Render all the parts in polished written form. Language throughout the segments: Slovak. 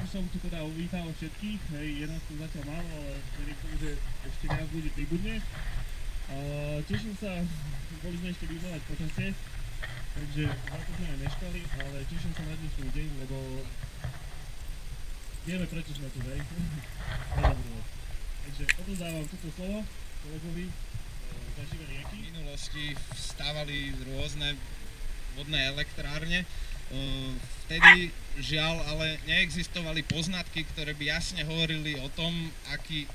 som tu teda uvítal všetkých, hej, je nás tu zatiaľ málo, ale verím tomu, že ešte viac bude pribudne. Teším sa, boli sme ešte vyvolať počasie, takže za to sme aj meškali, ale teším sa na dnešný deň, lebo vieme, prečo sme tu, hej. Takže odozdávam toto slovo kolegovi zaživé rieky. V minulosti vstávali rôzne vodné elektrárne. Vtedy žiaľ ale neexistovali poznatky, ktoré by jasne hovorili o tom, aký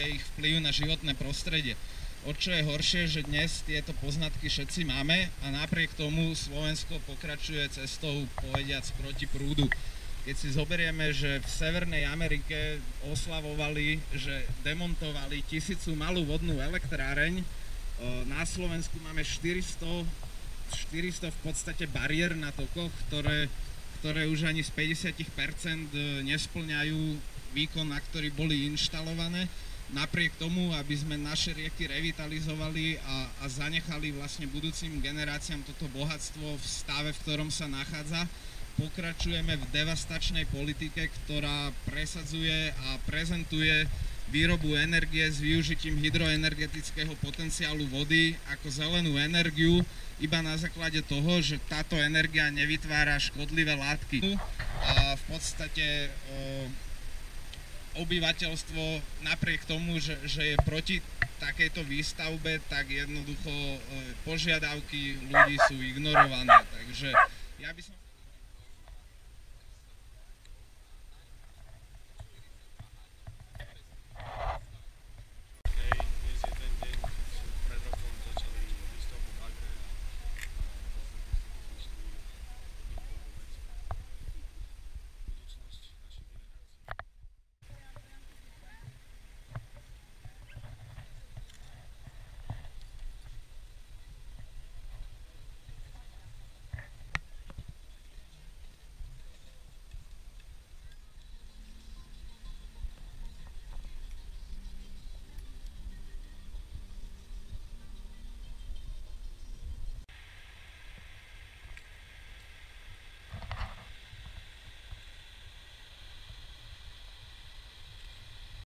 je ich vplyv na životné prostredie. O čo je horšie, že dnes tieto poznatky všetci máme a napriek tomu Slovensko pokračuje cestou, povediac, proti prúdu. Keď si zoberieme, že v Severnej Amerike oslavovali, že demontovali 1000 malú vodnú elektráreň, na Slovensku máme 400 v podstate bariér na tokoch, ktoré už ani z 50% nesplňajú výkon, na ktorý boli inštalované. Napriek tomu, aby sme naše rieky revitalizovali a zanechali vlastne budúcim generáciám toto bohatstvo v stave, v ktorom sa nachádza, pokračujeme v devastačnej politike, ktorá presadzuje a prezentuje výrobu energie s využitím hydroenergetického potenciálu vody ako zelenú energiu, iba na základe toho, že táto energia nevytvára škodlivé látky. A v podstate obyvateľstvo napriek tomu, že je proti takejto výstavbe, tak jednoducho požiadavky ľudí sú ignorované. Takže ja by som